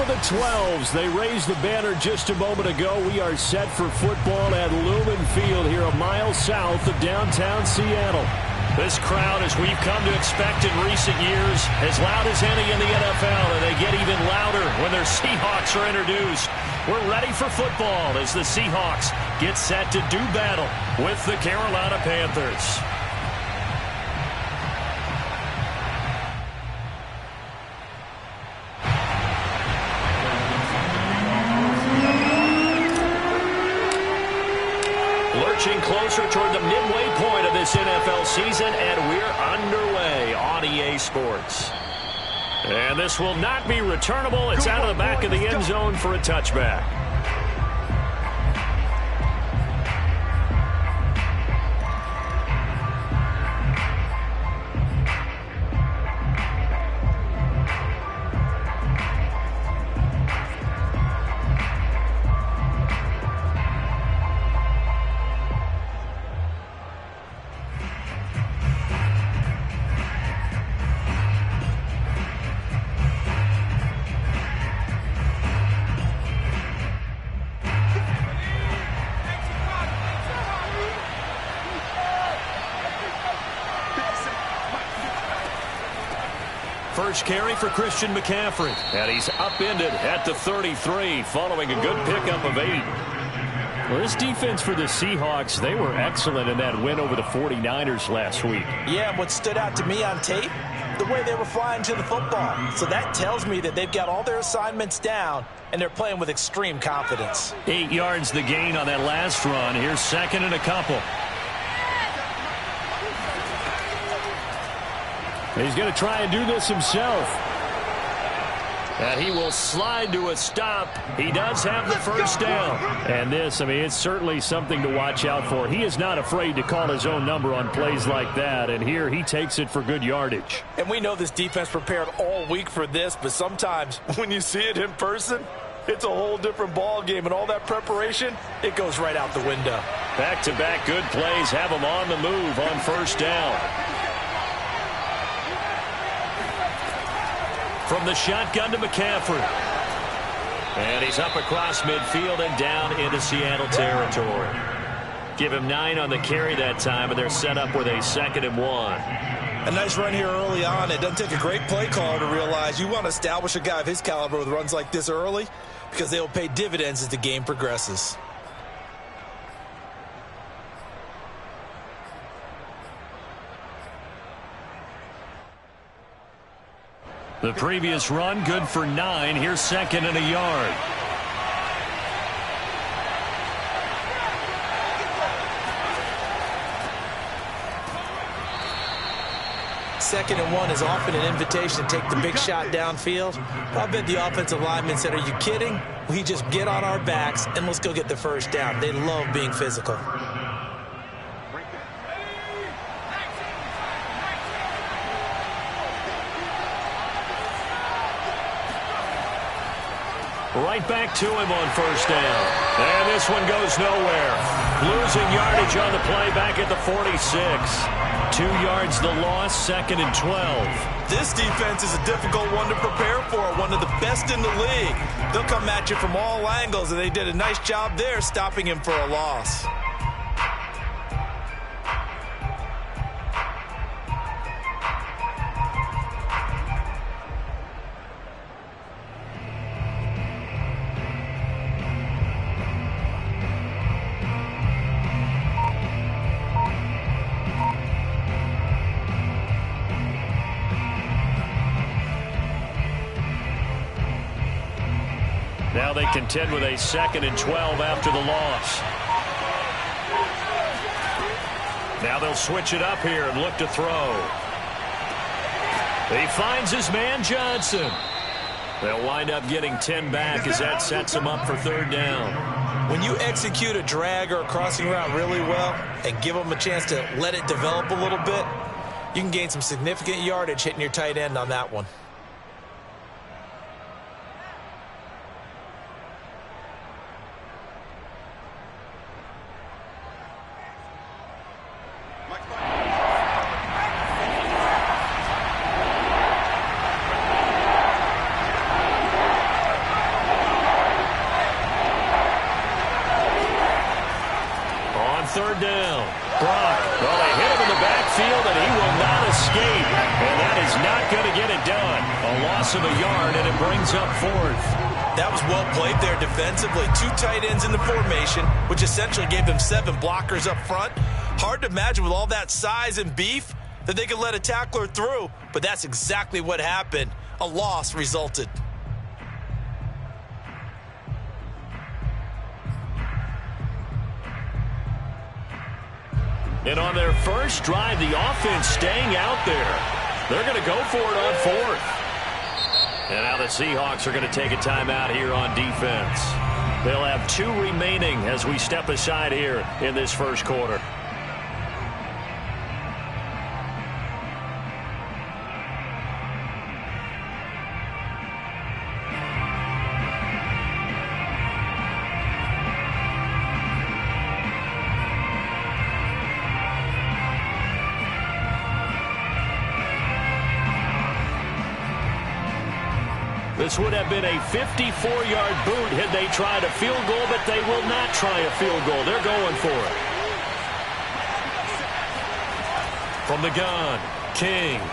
of the 12s. They raised the banner just a moment ago. We are set for football at Lumen Field here a mile south of downtown Seattle. This crowd, as we've come to expect in recent years, as loud as any in the NFL, and they get even louder when their Seahawks are introduced. We're ready for football as the Seahawks get set to do battle with the Carolina Panthers. Lurching closer toward the midway point of this NFL season, and we're underway on EA Sports. And this will not be returnable. It's out of the back of the end zone for a touchback. First carry for Christian McCaffrey. And he's upended at the 33 following a good pickup of 8. Well, this defense for the Seahawks, they were excellent in that win over the 49ers last week. Yeah, what stood out to me on tape, the way they were flying to the football. So that tells me that they've got all their assignments down, and they're playing with extreme confidence. 8 yards the gain on that last run. Here's second and a couple. He's going to try and do this himself. And he will slide to a stop. He does have the first down. And this, I mean, it's certainly something to watch out for. He is not afraid to call his own number on plays like that. And here he takes it for good yardage. And we know this defense prepared all week for this, but sometimes when you see it in person, it's a whole different ball game. And all that preparation, it goes right out the window. Back-to-back good plays have him on the move on first down. From the shotgun to McCaffrey. And he's up across midfield and down into Seattle territory. Give him 9 on the carry that time, and they're set up with a 2nd and 1. A nice run here early on. It doesn't take a great play caller to realize you want to establish a guy of his caliber with runs like this early because they will pay dividends as the game progresses. The previous run, good for 9. Here's 2nd and a yard. Second and 1 is often an invitation to take the big shot downfield. I bet the offensive linemen said, are you kidding? We just get on our backs and let's go get the first down. They love being physical. Right back to him on first down. And this one goes nowhere. Losing yardage on the play back at the 46. 2 yards the loss, 2nd and 12. This defense is a difficult one to prepare for, one of the best in the league. They'll come at you from all angles, and they did a nice job there stopping him for a loss. Now they contend with a 2nd and 12 after the loss. Now they'll switch it up here and look to throw. He finds his man Johnson. They'll wind up getting 10 back as that sets him up for 3rd down. When you execute a drag or a crossing route really well and give them a chance to let it develop a little bit, you can gain some significant yardage hitting your tight end on that one. third down. Brock, well, they hit him in the backfield, and he will not escape. And that is not going to get it done. A loss of a yard, and it brings up fourth. That was well played there defensively. 2 tight ends in the formation, which essentially gave them 7 blockers up front. Hard to imagine with all that size and beef that they could let a tackler through, but that's exactly what happened. A loss resulted. And on their first drive, the offense staying out there. They're going to go for it on fourth. And now the Seahawks are going to take a timeout here on defense. They'll have 2 remaining as we step aside here in this first quarter. This would have been a 54-yard boot had they tried a field goal, but they will not try a field goal. They're going for it. From the gun, King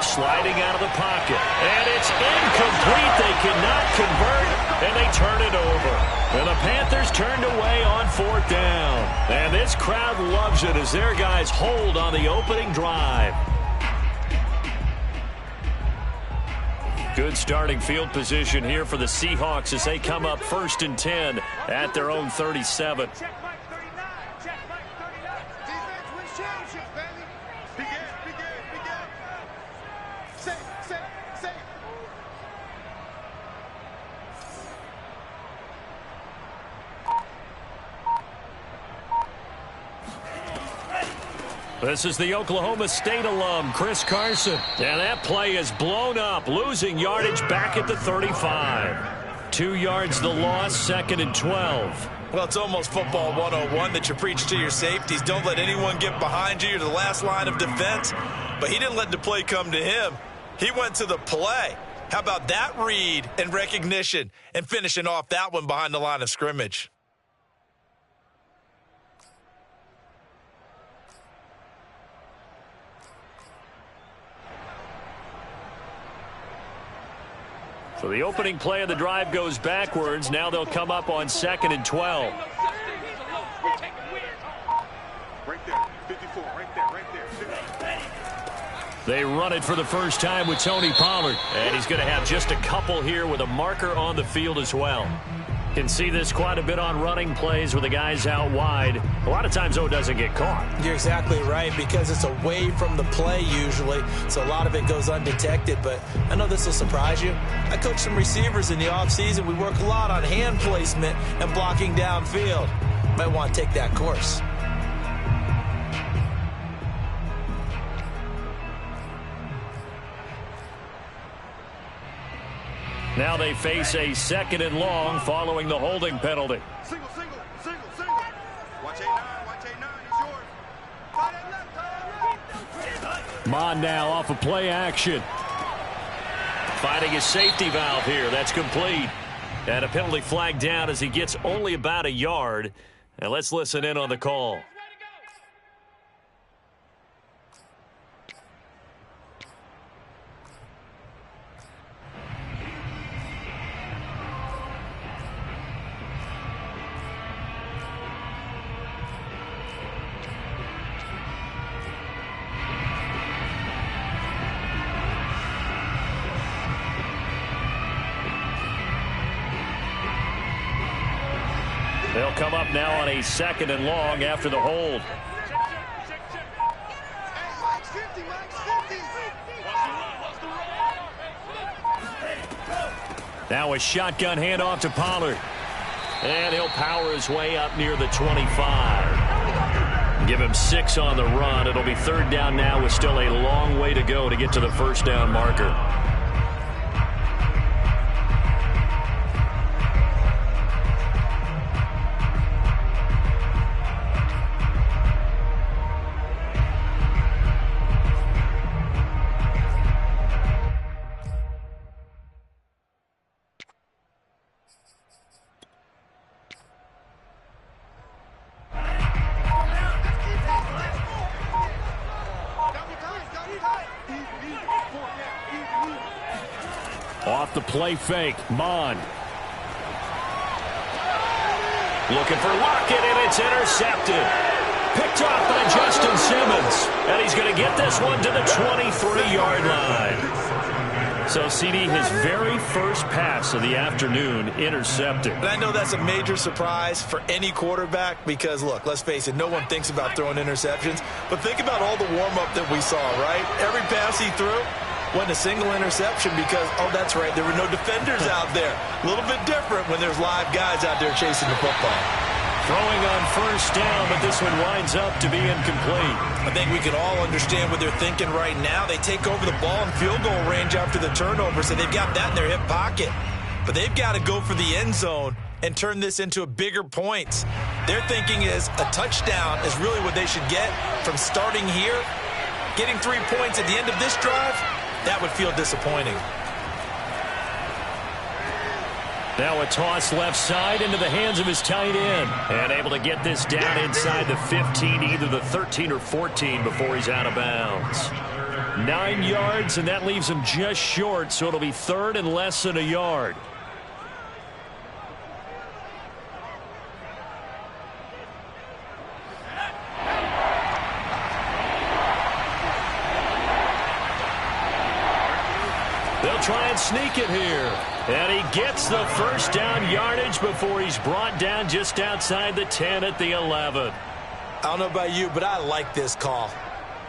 sliding out of the pocket. And it's incomplete. They cannot convert, and they turn it over. And the Panthers turned away on fourth down. And this crowd loves it as their guys hold on the opening drive. Good starting field position here for the Seahawks as they come up 1st and 10 at their own 37. Check Mike 39. Check Mike 39. Defense wins championships, baby. Begin. Safe. This is the Oklahoma State alum, Chris Carson. And that play is blown up, losing yardage back at the 35. 2 yards the loss, 2nd and 12. Well, it's almost football 101 that you preach to your safeties. Don't let anyone get behind you. You're the last line of defense. But he didn't let the play come to him. He went to the play. How about that read and recognition and finishing off that one behind the line of scrimmage? So the opening play of the drive goes backwards. Now they'll come up on 2nd and 12. Right there. 54. Right there. They run it for the first time with Tony Pollard. And he's going to have just a couple here with a marker on the field as well. Can see this quite a bit on running plays with the guys out wide. A lot of times, though, it doesn't get caught. You're exactly right, because it's away from the play usually, so a lot of it goes undetected. But I know this will surprise you. I coach some receivers in the offseason. We work a lot on hand placement and blocking downfield. Might want to take that course. Now they face a 2nd and long following the holding penalty. Single. Watch 8-9, it's yours. Tight end left. Mon now off of play action. Finding his safety valve here. That's complete. And a penalty flag down as he gets only about a yard. And let's listen in on the call. They'll come up now on a 2nd and long after the hold. Now a shotgun handoff to Pollard. And he'll power his way up near the 25. Give him 6 on the run. It'll be 3rd down now with still a long way to go to get to the first down marker. off the play fake. Mond. Looking for Lockett, and it's intercepted. Picked off by Justin Simmons. And he's going to get this one to the 23-yard line. So, CD, his very first pass of the afternoon intercepted. And I know that's a major surprise for any quarterback because, look, let's face it, no one thinks about throwing interceptions. But think about all the warm-up that we saw, right? Every pass he threw wasn't a single interception because, oh, that's right, there were no defenders out there. A little bit different when there's live guys out there chasing the football. Throwing on first down, but this one winds up to be incomplete. I think we can all understand what they're thinking right now. They take over the ball in field goal range after the turnover, so they've got that in their hip pocket. But they've got to go for the end zone and turn this into a bigger points. Their thinking is a touchdown is really what they should get from starting here. Getting 3 points at the end of this drive, that would feel disappointing. Now a toss left side into the hands of his tight end. And able to get this down inside the 15, either the 13 or 14 before he's out of bounds. 9 yards, and that leaves him just short, so it'll be third and less than a yard. They'll try and sneak it here. And he gets the first down yardage before he's brought down just outside the 10 at the 11. I don't know about you, but I like this call.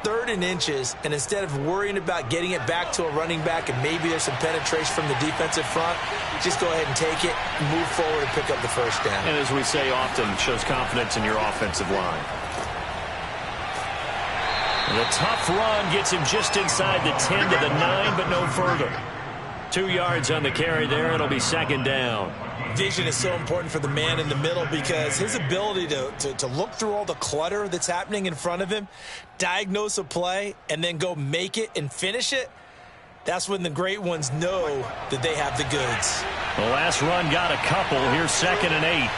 3rd and inches, and instead of worrying about getting it back to a running back and maybe there's some penetration from the defensive front, just go ahead and take it, move forward, and pick up the first down. And as we say often, shows confidence in your offensive line. And the tough run gets him just inside the 10 to the 9, but no further. 2 yards on the carry there. It'll be second down. Vision is so important for the man in the middle because his ability to look through all the clutter that's happening in front of him, diagnose a play, and then go make it and finish it, that's when the great ones know that they have the goods. The last run got a couple. Here's 2nd and 8.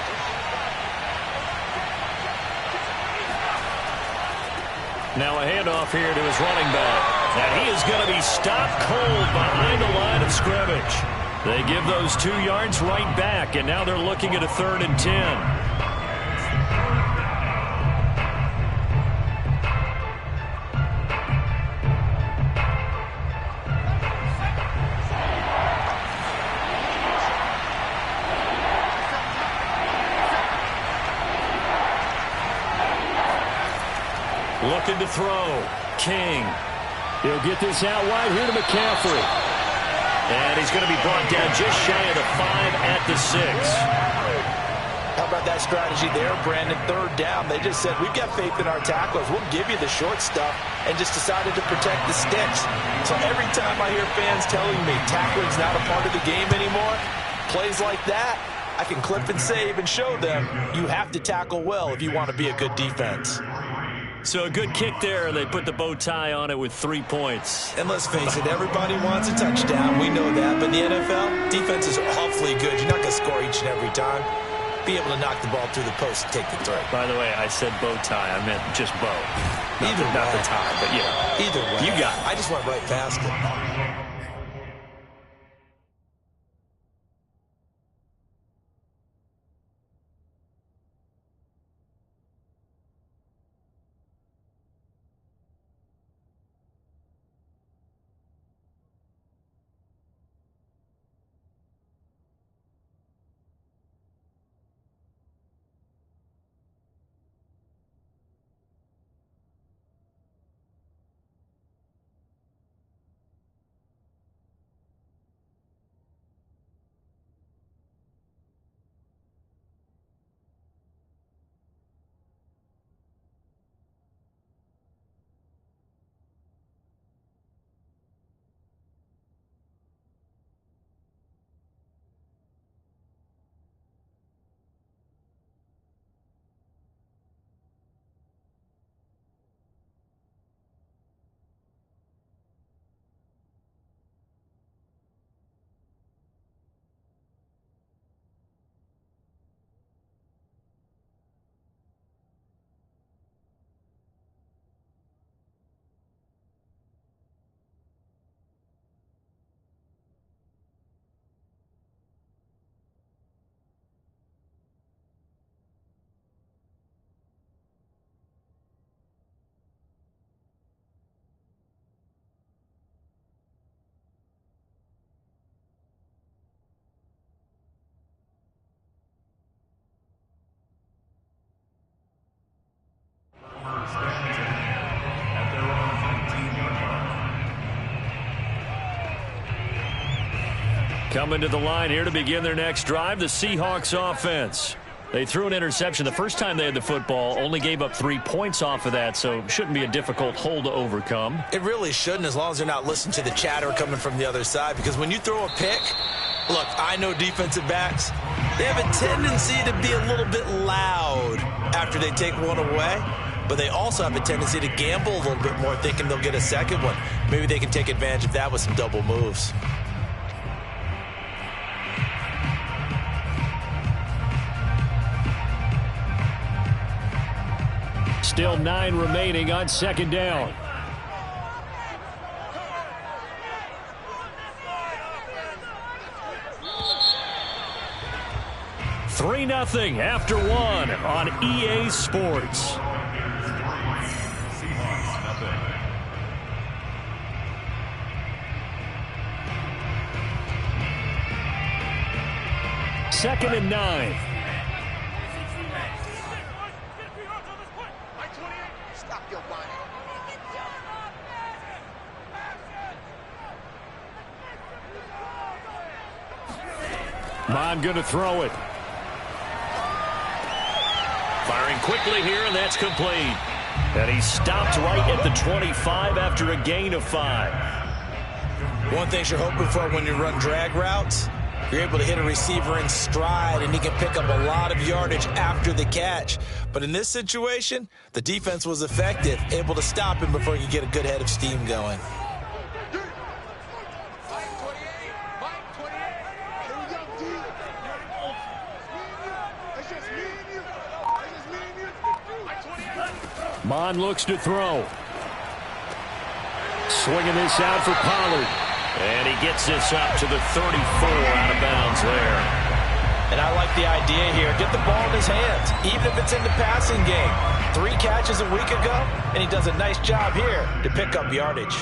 Now a handoff here to his running back. And he is going to be stopped cold behind the line of scrimmage. They give those 2 yards right back, and now they're looking at a 3rd and 10. Looking to throw. King. He'll get this out wide here to McCaffrey. And he's going to be brought down just shy of the 5 at the 6. How about that strategy there, Brandon? 3rd down. They just said, we've got faith in our tacklers. We'll give you the short stuff, and just decided to protect the sticks. So every time I hear fans telling me tackling's not a part of the game anymore, plays like that, I can clip and save and show them you have to tackle well if you want to be a good defense. So a good kick there, and they put the bow tie on it with 3 points. And let's face it, everybody wants a touchdown. We know that. But in the NFL, defenses are awfully good. You're not going to score each and every time. Be able to knock the ball through the post and take the throw. By the way, I said bow tie. I meant just bow. Not the tie, but yeah. Either way. You got it. I just went right past it. Coming to the line here to begin their next drive, the Seahawks offense. They threw an interception the first time they had the football, only gave up 3 points off of that, so shouldn't be a difficult hole to overcome. It really shouldn't, as long as they're not listening to the chatter coming from the other side, because when you throw a pick, look, I know defensive backs, they have a tendency to be a little bit loud after they take one away, but they also have a tendency to gamble a little bit more, thinking they'll get a second one. Maybe they can take advantage of that with some double moves. Still 9 remaining on second down. Three 3-0 after 1 on EA Sports. Second and 9. Mon going to throw it. Firing quickly here, and that's complete. And he stopped right at the 25 after a gain of 5. One thing you're hoping for when you run drag routes, you're able to hit a receiver in stride, and he can pick up a lot of yardage after the catch. But in this situation, the defense was effective, able to stop him before you get a good head of steam going. Mon looks to throw. Swinging this out for Pollard. And he gets this up to the 34 out of bounds there. And I like the idea here. Get the ball in his hands, even if it's in the passing game. 3 catches a week ago, and he does a nice job here to pick up yardage.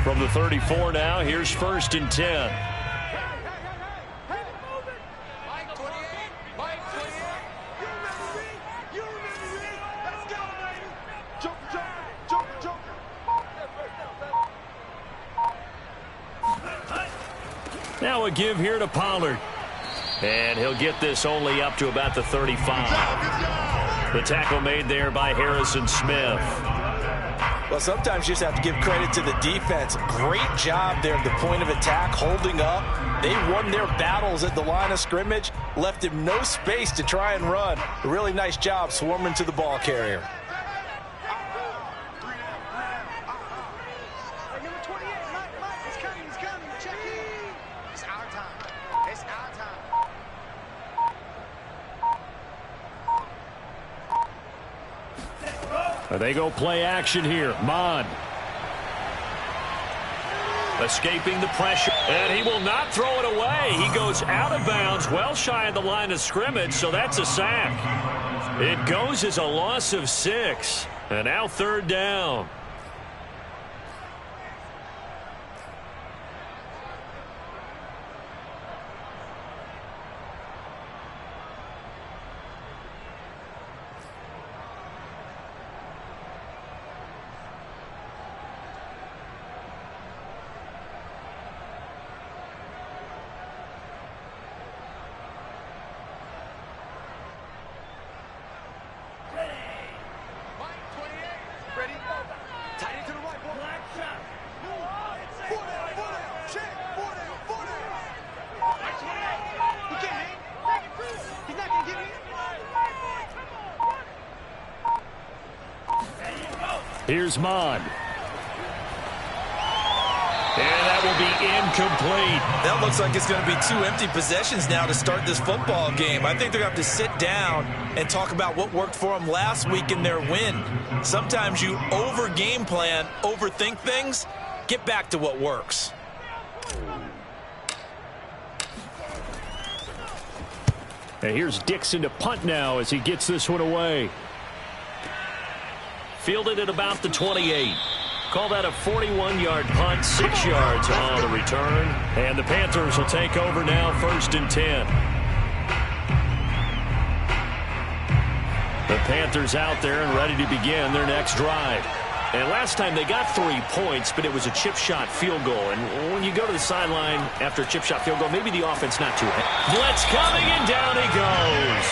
From the 34 now, here's 1st and 10. Now a give here to Pollard. And he'll get this only up to about the 35. The tackle made there by Harrison Smith. Well, sometimes you just have to give credit to the defense. Great job there at the point of attack, holding up. They won their battles at the line of scrimmage, left him no space to try and run. A really nice job swarming to the ball carrier. They go play action here. Mon. Escaping the pressure. And he will not throw it away. He goes out of bounds, well shy of the line of scrimmage, so that's a sack. It goes as a loss of 6. And now 3rd down. Here's Mon. And that will be incomplete. That looks like it's going to be 2 empty possessions now to start this football game. I think they're going to have to sit down and talk about what worked for them last week in their win. Sometimes you over-game plan, overthink things. Get back to what works. And here's Dixon to punt now as he gets this one away. Fielded at about the 28. Call that a 41-yard punt, 6 yards on the return. And the Panthers will take over now, 1st and 10. The Panthers out there and ready to begin their next drive. And last time they got 3 points, but it was a chip shot field goal. And when you go to the sideline after a chip shot field goal, maybe the offense not too happy. Blitz coming, and down he goes.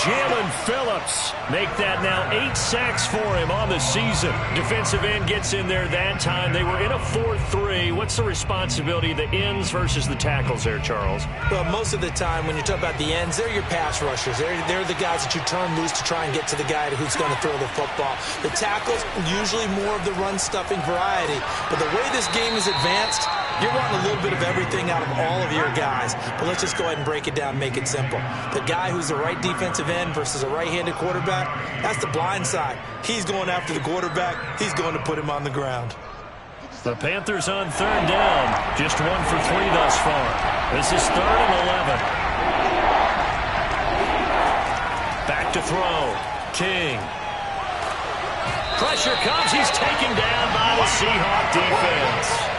Jalen Phillips make that now 8 sacks for him on the season. Defensive end gets in there that time. They were in a 4-3. What's the responsibility of the ends versus the tackles there, Charles? Well, most of the time when you talk about the ends, they're your pass rushers. They're the guys that you turn loose to try and get to the guy who's going to throw the football. The tackles, usually more of the run-stuffing variety. But the way this game is advanced, you're wanting a little bit of everything out of all of your guys. But let's just go ahead and break it down and make it simple. The guy who's the right defensive end versus a right-handed quarterback, that's the blind side. He's going after the quarterback. He's going to put him on the ground. The Panthers on 3rd down. Just 1 for 3 thus far. This is 3rd and 11. Back to throw. King. Pressure comes. He's taken down by the Seahawks defense.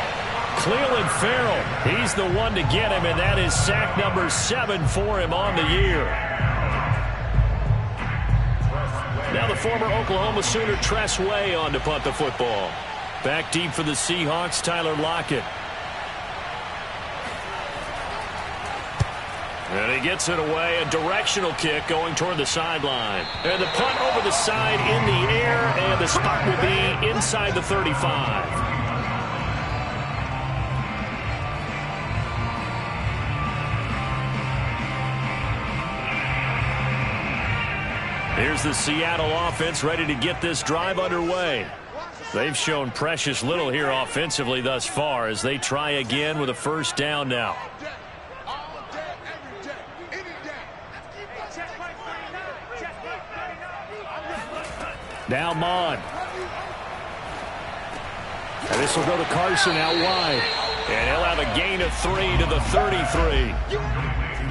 Cleveland Farrell, he's the one to get him, and that is sack number 7 for him on the year. Now the former Oklahoma Sooner Tress Way on to punt the football. Back deep for the Seahawks, Tyler Lockett. And he gets it away, a directional kick going toward the sideline. And the punt over the side in the air, and the spot will be inside the 35. Here's the Seattle offense ready to get this drive underway. They've shown precious little here offensively thus far as they try again with a 1st down now. Now Mond. And this will go to Carson out wide. And he'll have a gain of 3 to the 33.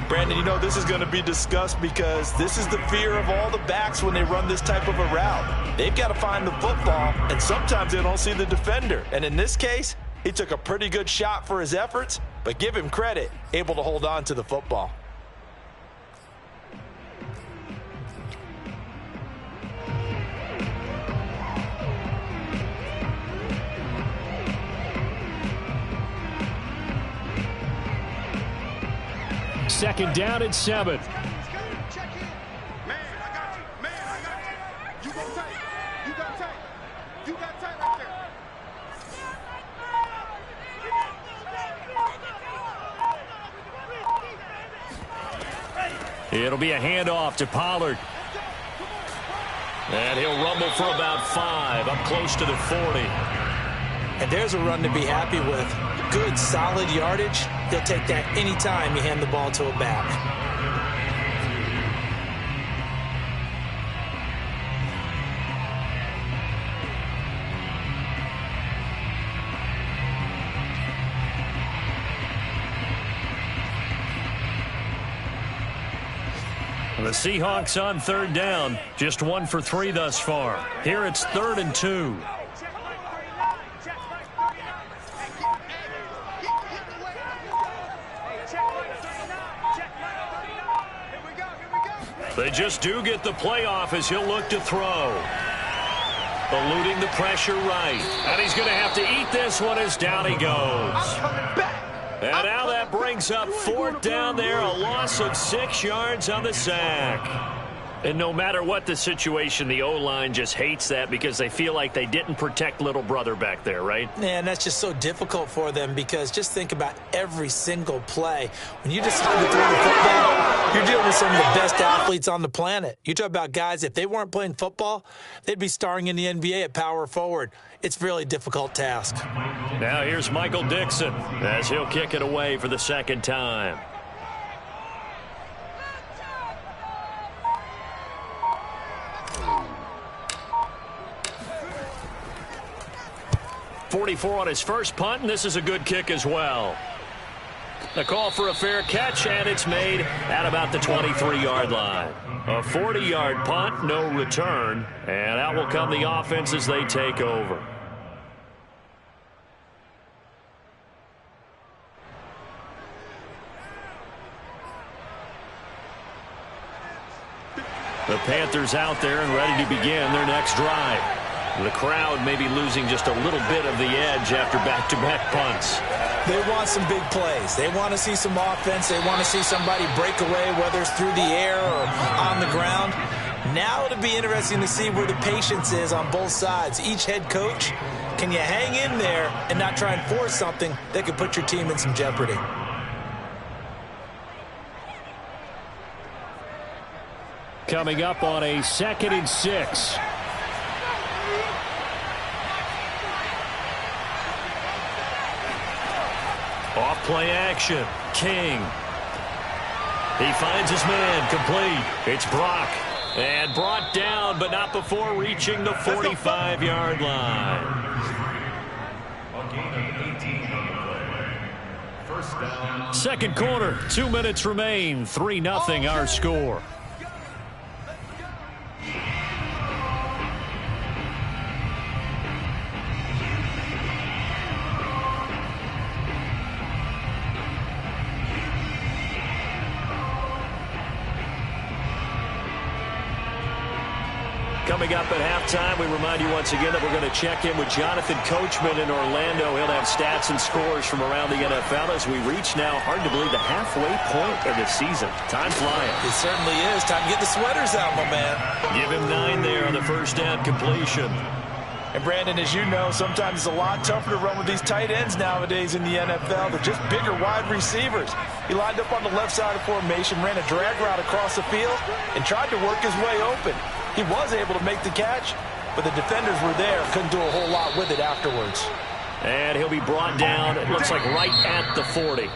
Brandon, you know, this is going to be discussed because this is the fear of all the backs when they run this type of a route. They've got to find the football, and sometimes they don't see the defender. And in this case, he took a pretty good shot for his efforts, but give him credit, able to hold on to the football. Second down at 7. Check in. Man, I got you. Man, I got you. You go tight. You got tight. You got tight right there. It'll be a handoff to Pollard. And he'll rumble for about 5, up close to the 40. And there's a run to be happy with. Good, solid yardage. He'll take that anytime you hand the ball to a back. The Seahawks on 3rd down. Just 1 for 3 thus far. Here it's 3rd and 2. They just do get the playoff as he'll look to throw. Eluding the pressure right. And he's going to have to eat this one as down he goes. And now that brings up 4th down there, a loss of 6 yards on the sack. And no matter what the situation, the O-line just hates that because they feel like they didn't protect little brother back there, right? Man, that's just so difficult for them because just think about every single play. When you decide to throw the football, you're dealing with some of the best athletes on the planet. You talk about guys, if they weren't playing football, they'd be starring in the NBA at power forward. It's a really difficult task. Now here's Michael Dixon as he'll kick it away for the 2nd time. .44 on his first punt, and this is a good kick as well. The call for a fair catch, and it's made at about the 23-yard line. A 40-yard punt, no return, and out will come the offense as they take over. The Panthers out there and ready to begin their next drive. The crowd may be losing just a little bit of the edge after back-to-back punts. They want some big plays. They want to see some offense. They want to see somebody break away, whether it's through the air or on the ground. Now it'll be interesting to see where the patience is on both sides. Each head coach, can you hang in there and not try and force something that could put your team in some jeopardy? Coming up on a 2nd and 6. Off play action. King. He finds his man. Complete. It's Brock. And brought down, but not before reaching the 45-yard line. A gain of 18 on the play. First down. Second quarter. 2 minutes remain. 3-0 our score. Coming up at halftime, we remind you once again that we're going to check in with Jonathan Coachman in Orlando. He'll have stats and scores from around the NFL as we reach now, hard to believe, the halfway point of the season. Time flying. It certainly is. Time to get the sweaters out, my man. Give him 9 there on the first down completion. And Brandon, as you know, sometimes it's a lot tougher to run with these tight ends nowadays in the NFL. They're just bigger wide receivers. He lined up on the left side of formation, ran a drag route across the field, and tried to work his way open. He was able to make the catch, but the defenders were there. Couldn't do a whole lot with it afterwards. And he'll be brought down, it looks like right at the 40.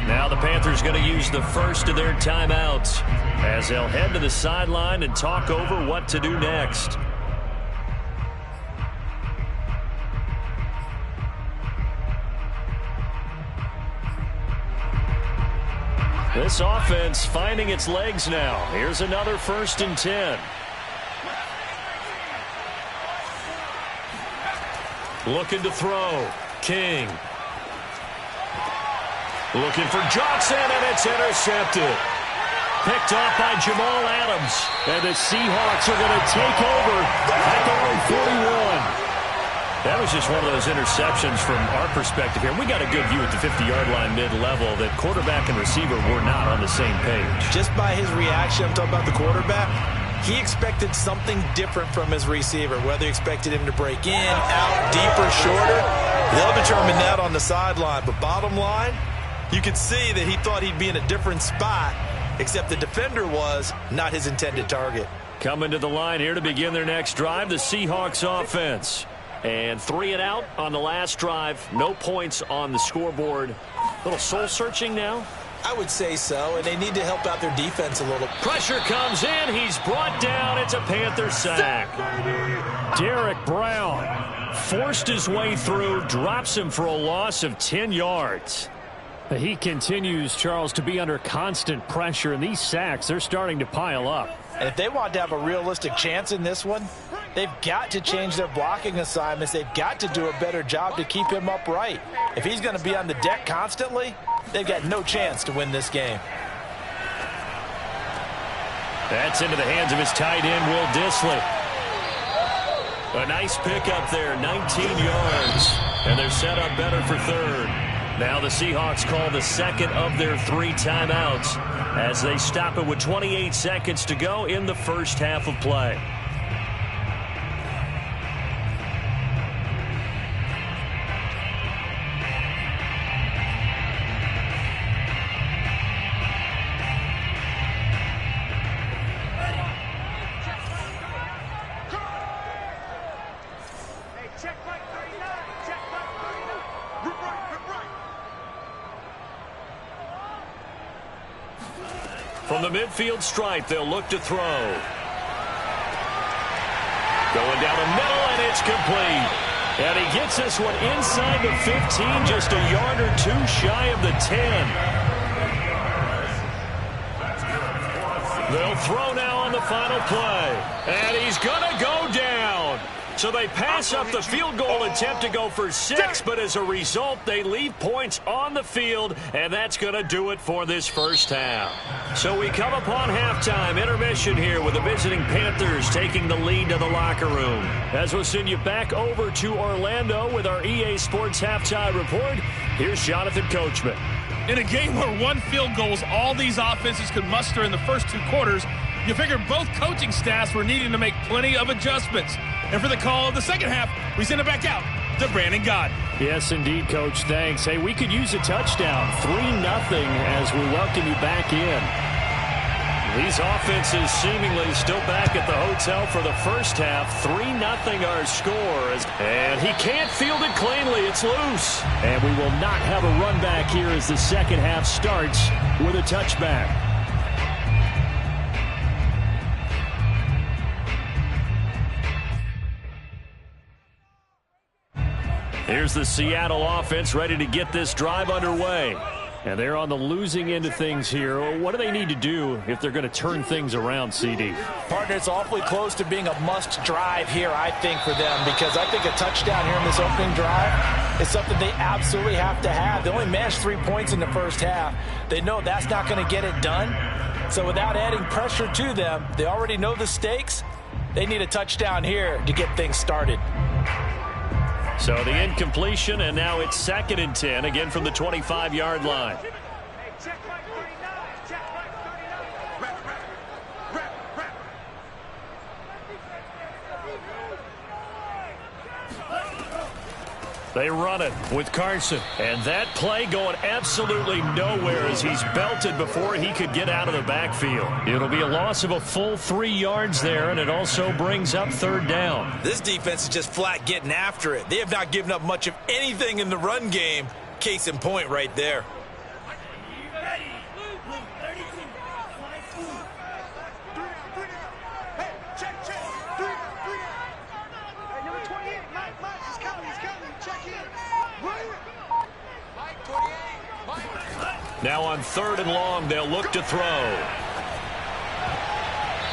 Now the Panthers going to use the first of their timeouts as they'll head to the sideline and talk over what to do next. This offense finding its legs now. Here's another 1st and 10. Looking to throw. King. Looking for Johnson, and it's intercepted. Picked off by Jamal Adams. And the Seahawks are going to take over at their own 41. That was just one of those interceptions from our perspective here. We got a good view at the 50-yard line mid-level that quarterback and receiver were not on the same page. Just by his reaction, I'm talking about the quarterback, he expected something different from his receiver, whether he expected him to break in, out, deeper, shorter. They'll determine that on the sideline. But bottom line, you could see that he thought he'd be in a different spot, except the defender was not his intended target. Coming to the line here to begin their next drive, the Seahawks offense. And 3 and out on the last drive. No points on the scoreboard. A little soul-searching now? I would say so, and they need to help out their defense a little. Pressure comes in. He's brought down. It's a Panther sack. Derek Brown forced his way through, drops him for a loss of 10 yards. He continues, Charles, to be under constant pressure, and these sacks, they're starting to pile up. And if they want to have a realistic chance in this one, they've got to change their blocking assignments. They've got to do a better job to keep him upright. If he's going to be on the deck constantly, they've got no chance to win this game. That's into the hands of his tight end, Will Dissly. A nice pickup there, 19 yards. And they're set up better for 3rd. Now the Seahawks call the 2nd of their 3 timeouts as they stop it with 28 seconds to go in the first half of play. From the midfield stripe, they'll look to throw. Going down the middle, and it's complete. And he gets this one inside the 15, just a yard or 2 shy of the 10. They'll throw now on the final play. And he's going to go down. So they pass up the field goal attempt to go for 6, but as a result, they leave points on the field, and that's going to do it for this first half. So we come upon halftime, intermission here with the visiting Panthers taking the lead to the locker room. As we'll send you back over to Orlando with our EA Sports Halftime Report, here's Jonathan Coachman. In a game where one field goal is all these offenses could muster in the first 2 quarters, you figured both coaching staffs were needing to make plenty of adjustments. And for the call of the second half, we send it back out to Brandon Gott. Yes, indeed, Coach. Thanks. Hey, we could use a touchdown. 3-0 as we welcome you back in. These offenses seemingly still back at the hotel for the first half. 3-0 our score. And he can't field it cleanly. It's loose. And we will not have a run back here as the second half starts with a touchback. Here's the Seattle offense ready to get this drive underway. And they're on the losing end of things here. What do they need to do if they're going to turn things around, CD? Partner, it's awfully close to being a must drive here, I think, for them, because I think a touchdown here in this opening drive is something they absolutely have to have. They only managed 3 points in the first half. They know that's not going to get it done. So without adding pressure to them, they already know the stakes. They need a touchdown here to get things started. So the incompletion, and now it's 2nd and 10, again from the 25-yard line. They run it with Carson. And that play going absolutely nowhere as he's belted before he could get out of the backfield. It'll be a loss of a full 3 yards there, and it also brings up 3rd down. This defense is just flat getting after it. They have not given up much of anything in the run game. Case in point right there. Now on 3rd and long, they'll look to throw.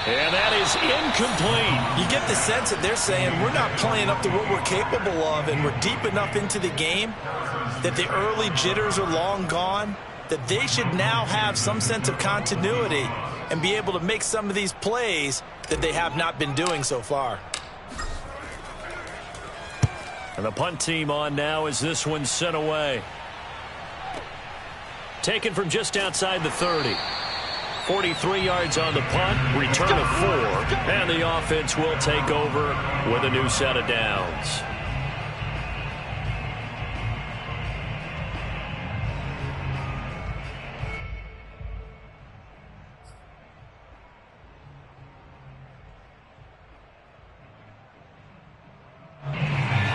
And that is incomplete. You get the sense that they're saying we're not playing up to what we're capable of, and we're deep enough into the game that the early jitters are long gone, that they should now have some sense of continuity and be able to make some of these plays that they have not been doing so far. And the punt team on now as this one's sent away. Taken from just outside the 30. 43 yards on the punt, return of 4, and the offense will take over with a new set of downs.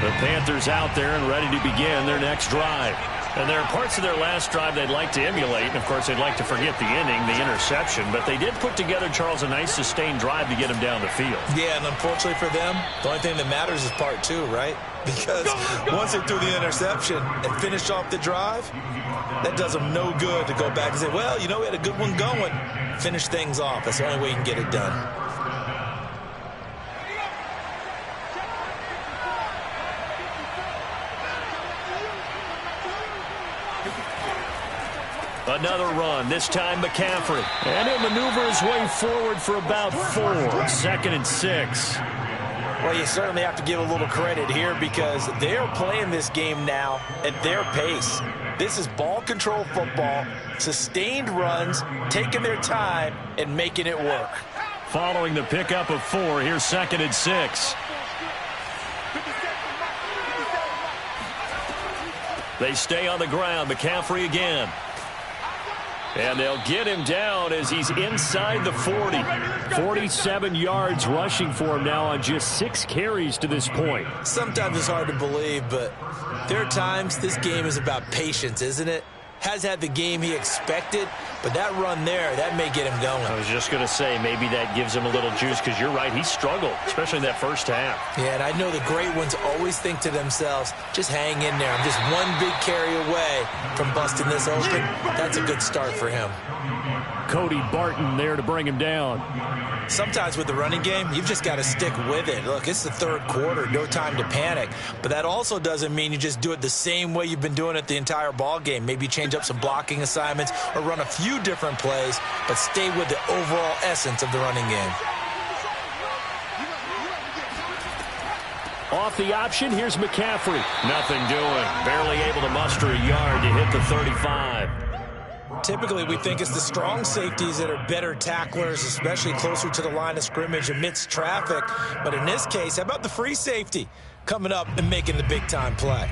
The Panthers out there and ready to begin their next drive. And there are parts of their last drive they'd like to emulate. And, of course, they'd like to forget the inning, the interception. But they did put together, Charles, a nice sustained drive to get him down the field. Yeah, and unfortunately for them, the only thing that matters is part 2, right? Because once they threw the interception and finished off the drive, that does them no good to go back and say, well, you know, we had a good one going. Finish things off. That's the only way you can get it done. Another run, this time McCaffrey. And he'll maneuver his way forward for about 4. 2nd and 6. Well, you certainly have to give a little credit here because they're playing this game now at their pace. This is ball control football, sustained runs, taking their time, and making it work. Following the pickup of 4, here's 2nd and 6. They stay on the ground. McCaffrey again. And they'll get him down as he's inside the 40. 47 yards rushing for him now on just 6 carries to this point. Sometimes it's hard to believe, but there are times this game is about patience, isn't it? Has had the game he expected, but that run there, that may get him going. I was just going to say, maybe that gives him a little juice because you're right, he struggled, especially in that first half. Yeah, and I know the great ones always think to themselves, just hang in there. I'm just one big carry away from busting this open. That's a good start for him. Cody Barton there to bring him down. Sometimes with the running game, you've just got to stick with it. Look, it's the third quarter, no time to panic. But that also doesn't mean you just do it the same way you've been doing it the entire ball game. Maybe change up some blocking assignments or run a few different plays, but stay with the overall essence of the running game. Off the option, here's McCaffrey. Nothing doing. Barely able to muster a yard to hit the 35. Typically, we think it's the strong safeties that are better tacklers, especially closer to the line of scrimmage amidst traffic. But in this case, how about the free safety coming up and making the big-time play?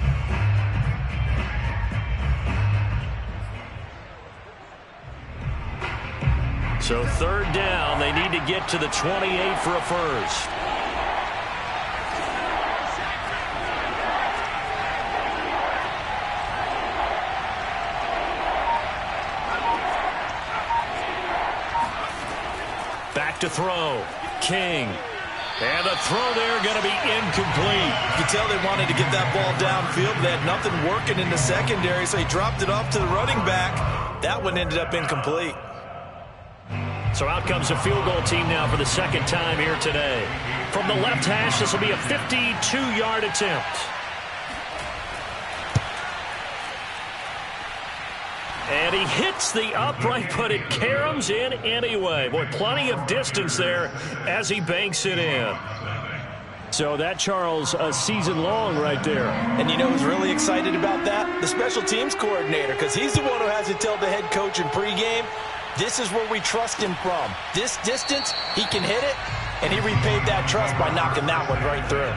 So third down, they need to get to the 28 for a first. Back to throw. King. And the throw there going to be incomplete. You can tell they wanted to get that ball downfield. They had nothing working in the secondary, so he dropped it off to the running back. That one ended up incomplete. So out comes a field goal team now for the second time here today. From the left hash, this will be a 52-yard attempt. And he hits the upright, but it caroms in anyway. Boy, plenty of distance there as he banks it in. So that, Charles, a season long right there. And you know who's really excited about that? The special teams coordinator, because he's the one who has to tell the head coach in pregame, this is where we trust him from. This distance, he can hit it, and he repaid that trust by knocking that one right through.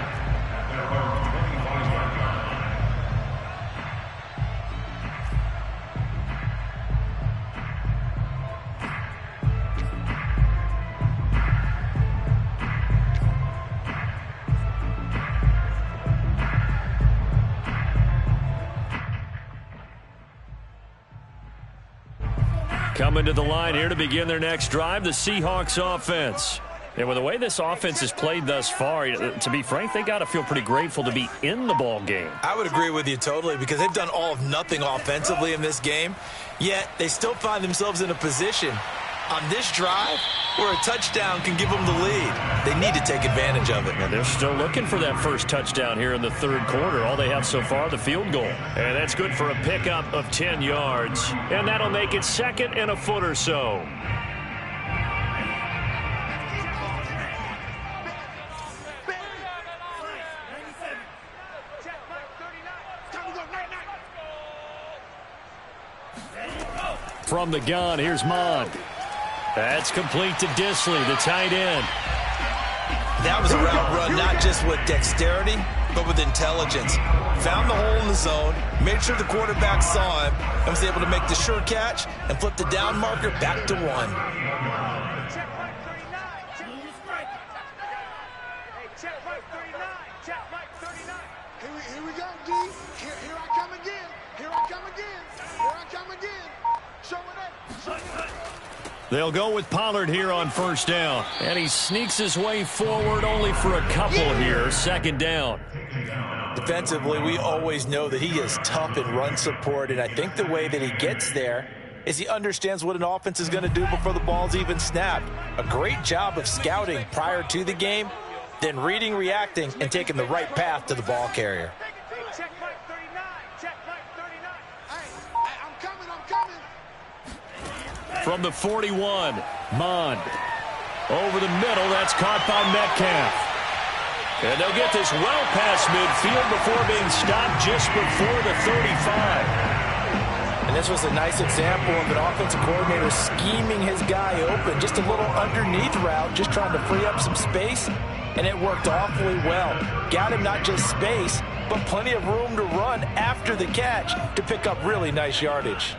Coming to the line here to begin their next drive, the Seahawks offense. And with the way this offense has played thus far, to be frank, they got to feel pretty grateful to be in the ball game. I would agree with you totally, because they've done all of nothing offensively in this game, yet they still find themselves in a position on this drive where a touchdown can give them the lead. They need to take advantage of it. And they're still looking for that first touchdown here in the third quarter. All they have so far, the field goal. And that's good for a pickup of 10 yards. And that'll make it second and a foot or so. From the gun, here's Mond. That's complete to Disley, the tight end. That was a route run, not just with dexterity, but with intelligence. Found the hole in the zone, made sure the quarterback saw him, and was able to make the sure catch and flip the down marker back to 1. Check right 39. Hey, check right 39. Check right 39. Here we go, D. Here I come again. Here I come again. Here I come again. Show it up. Show it up. They'll go with Pollard here on first down. And he sneaks his way forward only for a couple here. Second down. Defensively, we always know that he is tough in run support, and I think the way that he gets there is he understands what an offense is going to do before the ball's even snapped. A great job of scouting prior to the game, then reading, reacting, and taking the right path to the ball carrier. Check right 39. Check right 39. Hey, I'm coming. From the 41, Mond. Over the middle, that's caught by Metcalf. And they'll get this well past midfield before being stopped just before the 35. And this was a nice example of an offensive coordinator scheming his guy open. Just a little underneath route, just trying to free up some space, and it worked awfully well. Got him not just space, but plenty of room to run after the catch to pick up really nice yardage.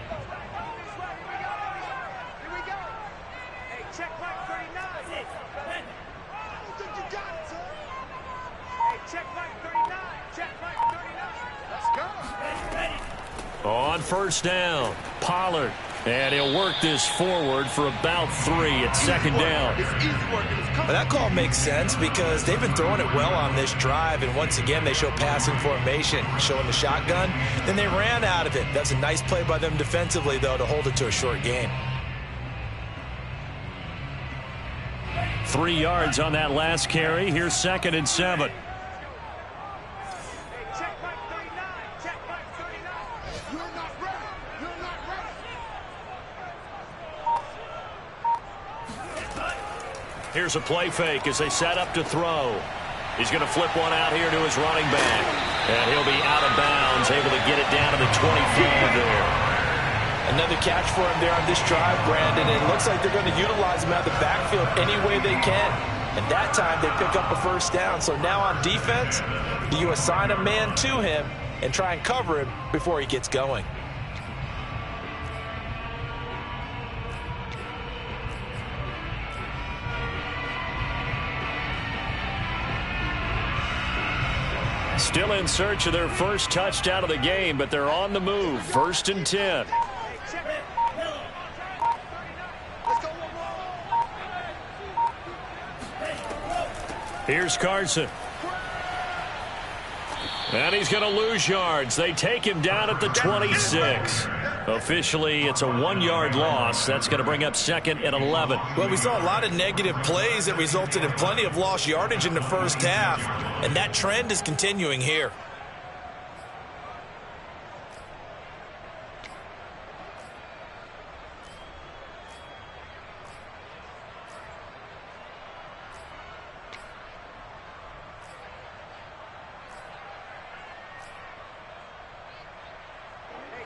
On first down, Pollard. And he'll work this forward for about 3 at second down. But that call makes sense because they've been throwing it well on this drive, and once again they show passing formation, showing the shotgun. Then they ran out of it. That's a nice play by them defensively, though, to hold it to a short gain. 3 yards on that last carry. Here's 2nd and 7. Here's a play fake as they set up to throw. He's going to flip one out here to his running back. And he'll be out of bounds, able to get it down to the 25 there. Another catch for him there on this drive, Brandon. It looks like they're going to utilize him out of the backfield any way they can. And that time they pick up a first down. So now on defense, do you assign a man to him and try and cover him before he gets going? Still in search of their first touchdown of the game, but they're on the move. 1st and 10. Here's Carson. And he's going to lose yards. They take him down at the 26. Officially, it's a 1-yard loss. That's going to bring up 2nd and 11. Well, we saw a lot of negative plays that resulted in plenty of lost yardage in the first half, and that trend is continuing here.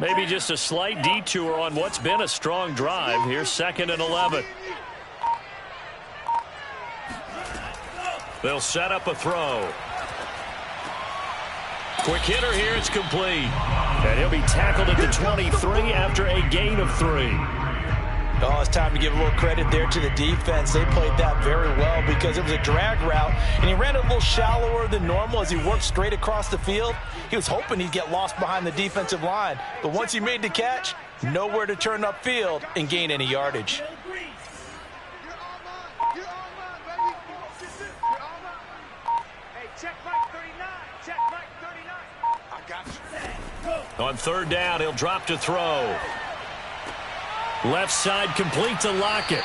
Maybe just a slight detour on what's been a strong drive. Here's 2nd and 11. They'll set up a throw. Quick hitter here. It's complete. And he'll be tackled at the 23 after a gain of 3. Oh, it's time to give a little credit there to the defense. They played that very well because it was a drag route, and he ran a little shallower than normal as he worked straight across the field. He was hoping he'd get lost behind the defensive line, but once he made the catch, nowhere to turn upfield and gain any yardage. On 3rd down, he'll drop to throw. Left side complete to Lockett.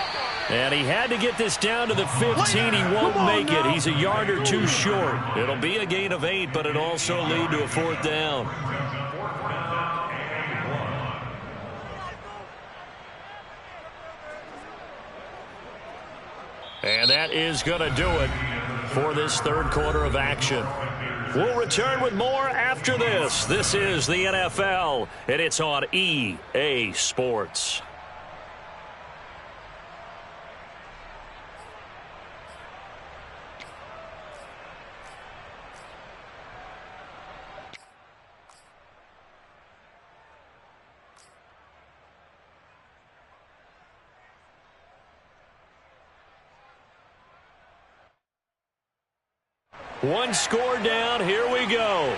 And he had to get this down to the 15. He won't make it. He's a yard or 2 short. It'll be a gain of 8, but it'll also lead to a 4th down. And that is going to do it for this 3rd quarter of action. We'll return with more after this. This is the NFL, and it's on EA Sports. One score down. Here we go.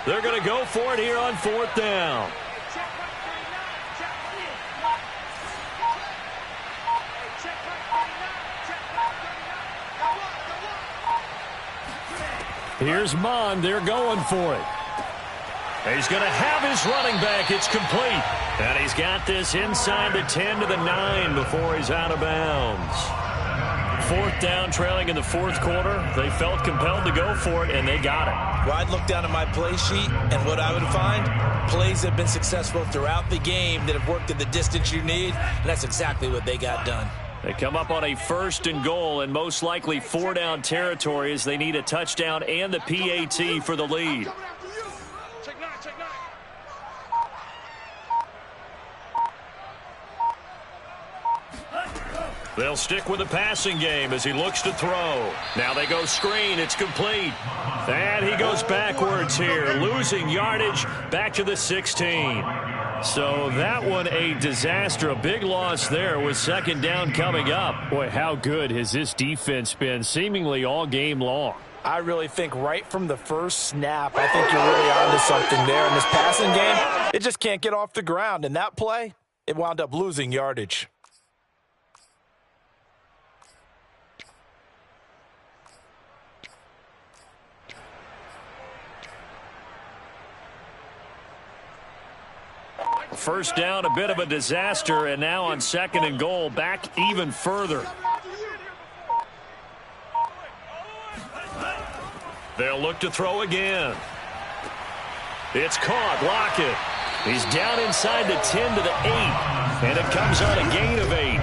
They're going to go for it here on 4th down. Here's Mond. They're going for it. He's going to have his running back. It's complete. And he's got this inside the 10 to the 9 before he's out of bounds. 4th down, trailing in the 4th quarter. They felt compelled to go for it, and they got it. Well, I'd look down at my play sheet, and what I would find, plays have been successful throughout the game that have worked at the distance you need, and that's exactly what they got done. They come up on a 1st and goal, and most likely 4-down territory as they need a touchdown and the PAT for the lead. They'll stick with the passing game as he looks to throw. Now they go screen. It's complete. And he goes backwards here, losing yardage back to the 16. So that one a disaster. A big loss there with 2nd down coming up. Boy, how good has this defense been seemingly all game long? I really think right from the first snap, I think you're really onto something there. In this passing game, it just can't get off the ground. In that play, it wound up losing yardage. First down, a bit of a disaster, and now on 2nd and goal, back even further. They'll look to throw again. It's caught. Lockett. He's down inside the 10 to the 8. And it comes on a gain of 8.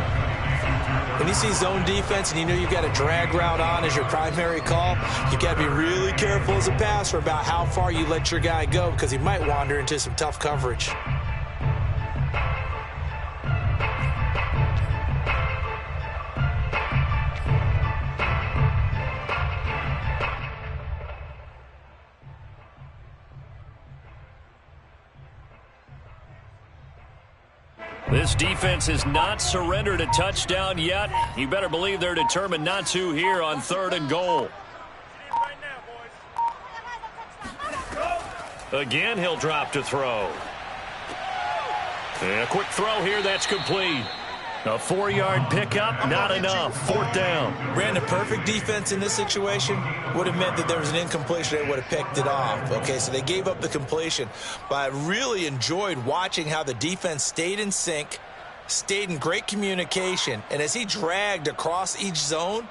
When you see zone defense and you know you've got a drag route on as your primary call, you've got to be really careful as a passer about how far you let your guy go because he might wander into some tough coverage. This defense has not surrendered a touchdown yet. You better believe they're determined not to here on 3rd and goal. Again, he'll drop to throw. And a quick throw here, that's complete. A 4-yard pickup, not enough. 4th down. Ran the perfect defense in this situation. Would have meant that there was an incompletion. They would have picked it off. Okay, so they gave up the completion. But I really enjoyed watching how the defense stayed in sync, stayed in great communication. And as he dragged across each zone,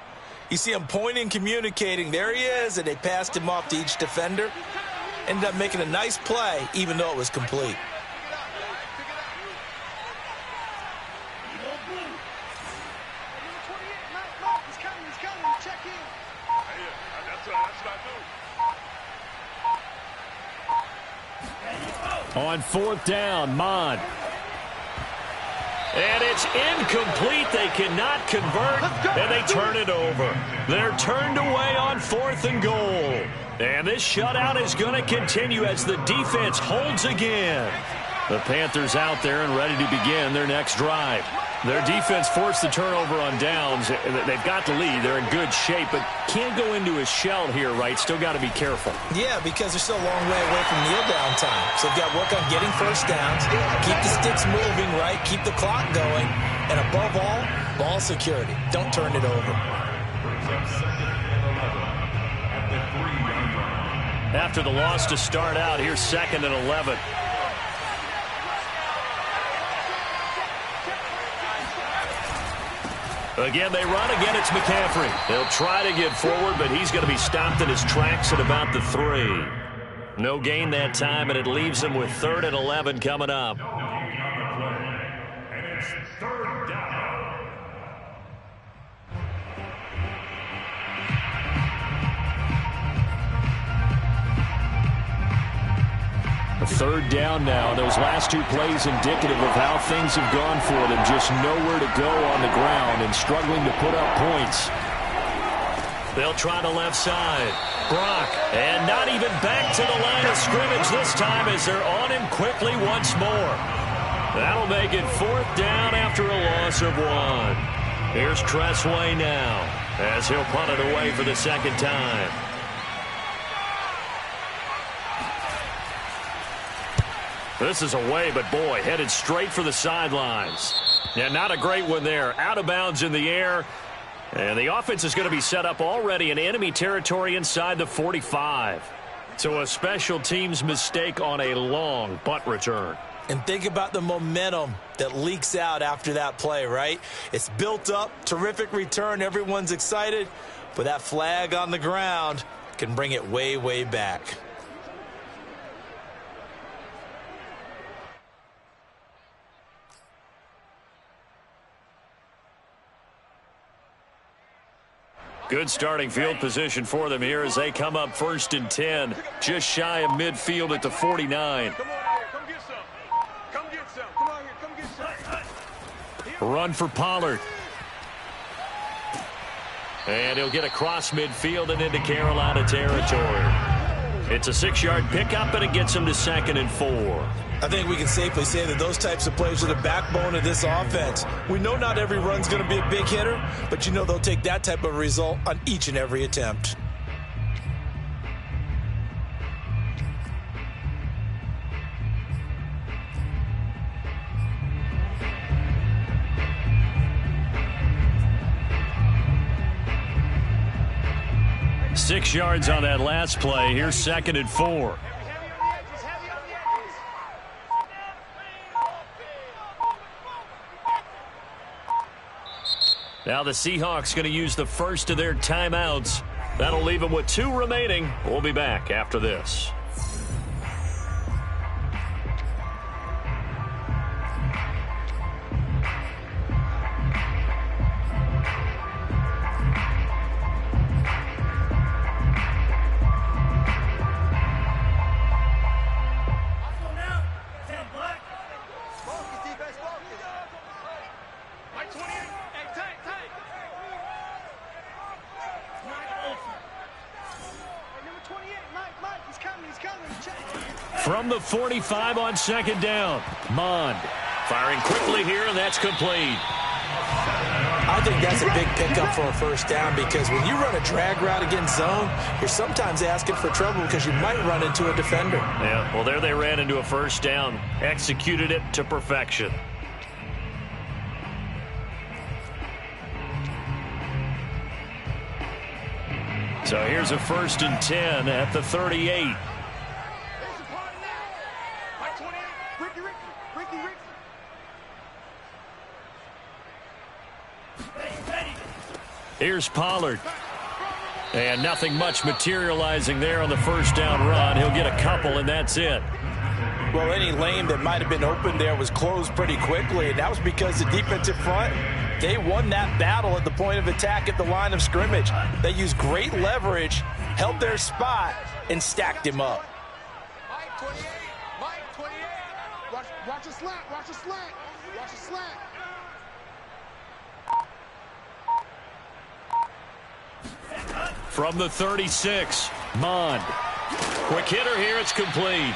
you see him pointing, communicating. There he is, and they passed him off to each defender. Ended up making a nice play, even though it was complete. On 4th down, Mon. And it's incomplete. They cannot convert, and they turn it over. They're turned away on 4th and goal. And this shutout is going to continue as the defense holds again. The Panthers out there and ready to begin their next drive. Their defense forced the turnover on downs. They've got the lead. They're in good shape, but can't go into a shell here, right? Still got to be careful. Yeah, because they're still a long way away from kneel down time. So they've got to work on getting first downs, keep the sticks moving, right? Keep the clock going. And above all, ball security. Don't turn it over. After the loss to start out, here's 2nd and 11. Again, they run. Again, it's McCaffrey. They'll try to get forward, but he's going to be stopped in his tracks at about the 3. No gain that time, and it leaves him with 3rd and 11 coming up. And it's 3rd down. A 3rd down now. Those last 2 plays indicative of how things have gone for them. Just nowhere to go on the ground and struggling to put up points. They'll try the left side. Brock, and not even back to the line of scrimmage this time as they're on him quickly once more. That'll make it 4th down after a loss of 1. Here's Tressway now as he'll punt it away for the 2nd time. This is away, but boy, headed straight for the sidelines. Yeah, not a great one there. Out of bounds in the air. And the offense is going to be set up already in enemy territory inside the 45. So a special teams mistake on a long bunt return. And think about the momentum that leaks out after that play, right? It's built up, terrific return, everyone's excited. But that flag on the ground can bring it way, way back. Good starting field position for them here as they come up 1st and 10. Just shy of midfield at the 49. Come on here, come get some. Come get some. Come on here, come get some. Run for Pollard. And he'll get across midfield and into Carolina territory. It's a 6-yard pickup, and it gets him to 2nd and 4. I think we can safely say that those types of plays are the backbone of this offense. We know not every run's going to be a big hitter, but you know they'll take that type of result on each and every attempt. Six yards on that last play. Here's 2nd and 4. Now the Seahawks going to use the first of their timeouts. That'll leave him with 2 remaining. We'll be back after this. From the 45 on 2nd down, Mond firing quickly here, and that's complete. I think that's a big pickup for a 1st down, because when you run a drag route against zone, you're sometimes asking for trouble because you might run into a defender. Yeah, well, there they ran into a 1st down, executed it to perfection. So here's a 1st and 10 at the 38. Here's Pollard. And nothing much materializing there on the 1st down run. He'll get a couple, and that's it. Well, any lane that might have been open there was closed pretty quickly, and that was because the defensive front, they won that battle at the point of attack at the line of scrimmage. They used great leverage, held their spot, and stacked him up. Mike 28, Mike 28. Watch a slant, watch a slant, watch a slant. From the 36, Mond. Quick hitter here, it's complete.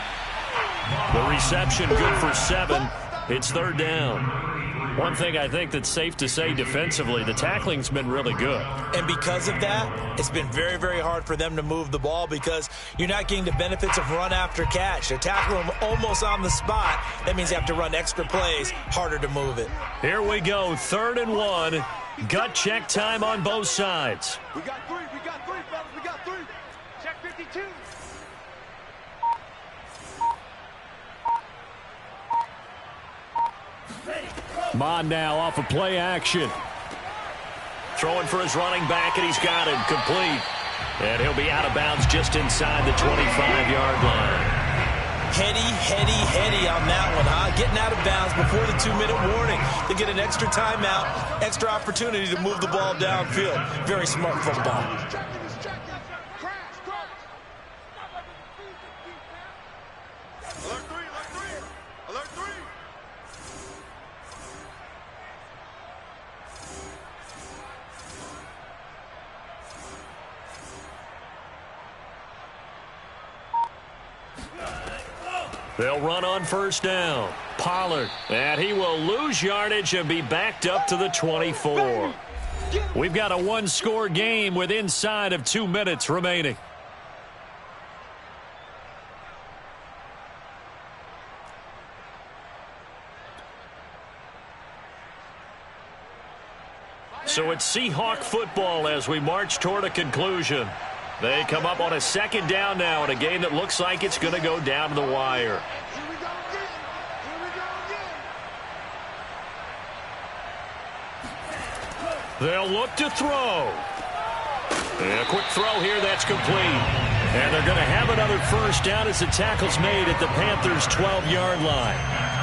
The reception good for 7. It's 3rd down. One thing I think that's safe to say defensively, the tackling's been really good. And because of that, it's been very, very hard for them to move the ball because you're not getting the benefits of run after catch. They're tackling them almost on the spot. That means they have to run extra plays, harder to move it. Here we go, 3rd and 1. Gut check time on both sides. We got 3, fellas, we got 3. Check 52. Mond now off of play action. Throwing for his running back, and he's got it complete. And he'll be out of bounds just inside the 25-yard line. Heady on that one, huh? Getting out of bounds before the 2-minute warning to get an extra timeout, extra opportunity to move the ball downfield. Very smart football. Alert 3, alert 3. They'll run on 1st down. Pollard, and he will lose yardage and be backed up to the 24. We've got a 1-score game with inside of 2 minutes remaining. So it's Seahawk football as we march toward a conclusion. They come up on a 2nd down now in a game that looks like it's going to go down to the wire. Here we go again. Here we go again. They'll look to throw. And a quick throw here, that's complete. And they're going to have another 1st down as the tackle's made at the Panthers' 12-yard line.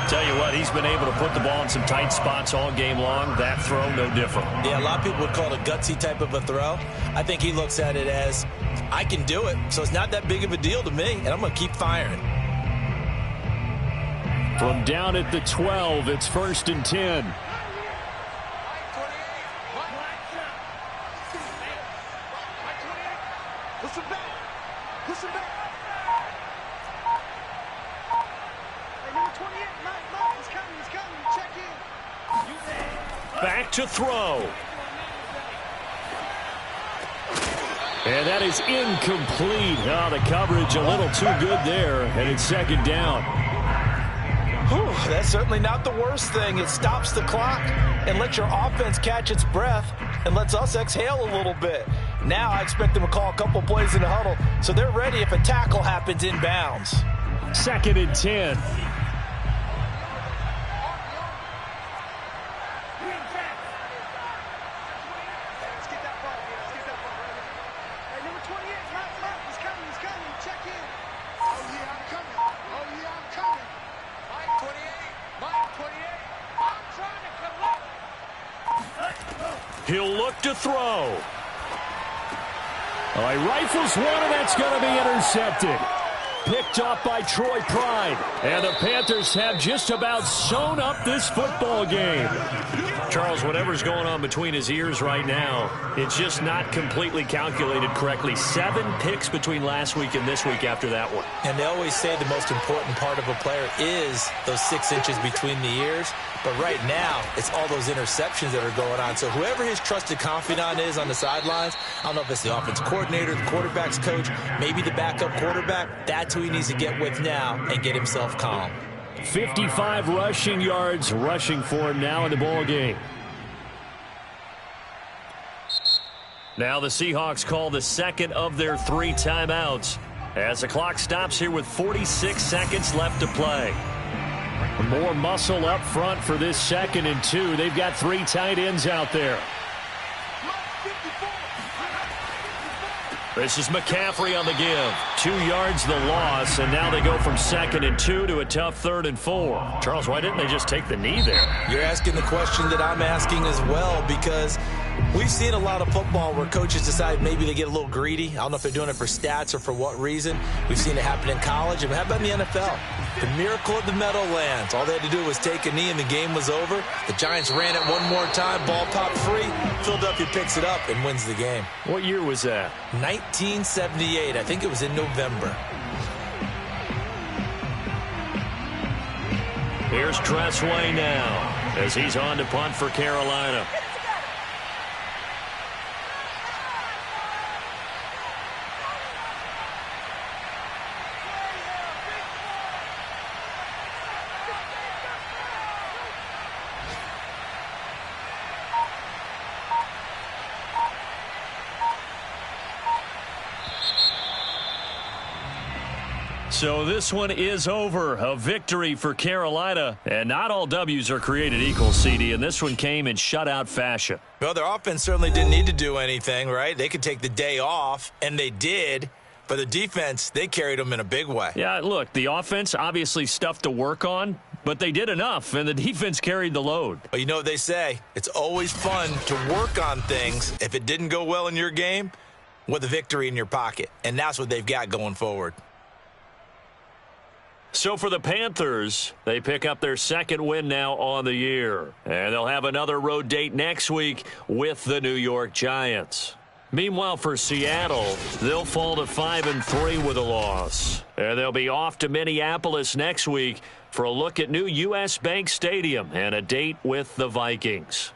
Tell you what, he's been able to put the ball in some tight spots all game long. That throw, no different. Yeah, a lot of people would call it a gutsy type of a throw. I think he looks at it as, I can do it, so it's not that big of a deal to me, and I'm going to keep firing. From down at the 12, it's 1st and 10. Back to throw. And that is incomplete. Oh, the coverage a little too good there, and it's 2nd down. Whew, that's certainly not the worst thing. It stops the clock and lets your offense catch its breath and lets us exhale a little bit. Now I expect them to call a couple plays in the huddle, so they're ready if a tackle happens inbounds. 2nd and 10. He'll look to throw. He rifles one, and that's going to be intercepted. Picked off by Troy Pride. And the Panthers have just about sewn up this football game. Charles, whatever's going on between his ears right now, it's just not completely calculated correctly. 7 picks between last week and this week after that one. And they always say the most important part of a player is those 6 inches between the ears. But right now, it's all those interceptions that are going on. So whoever his trusted confidant is on the sidelines, I don't know if it's the offense coordinator, the quarterback's coach, maybe the backup quarterback, that's who he needs to get with now and get himself calm. 55 rushing yards rushing for him now in the ball game. Now the Seahawks call the second of their 3 timeouts as the clock stops here with 46 seconds left to play. More muscle up front for this 2nd and 2. They've got 3 tight ends out there. This is McCaffrey on the give. 2 yards the loss, and now they go from 2nd and 2 to a tough 3rd and 4. Charles, why didn't they just take the knee there? You're asking the question that I'm asking as well, because we've seen a lot of football where coaches decide maybe they get a little greedy. I don't know if they're doing it for stats or for what reason. We've seen it happen in college. And how about in the NFL? The miracle of the Meadowlands. All they had to do was take a knee and the game was over. The Giants ran it one more time. Ball popped free. Philadelphia picks it up and wins the game. What year was that? 1978. I think it was in November. Here's Tressway now as he's on to punt for Carolina. So this one is over. A victory for Carolina. And not all W's are created equal, CD. And this one came in shutout fashion. Well, their offense certainly didn't need to do anything, right? They could take the day off, and they did. But the defense, they carried them in a big way. Yeah, look, the offense, obviously stuff to work on. But they did enough, and the defense carried the load. Well, you know what they say. It's always fun to work on things. If it didn't go well in your game, with a victory in your pocket. And that's what they've got going forward. So for the Panthers, they pick up their 2nd win now on the year. And they'll have another road date next week with the New York Giants. Meanwhile, for Seattle, they'll fall to 5-3 with a loss. And they'll be off to Minneapolis next week for a look at new U.S. Bank Stadium and a date with the Vikings.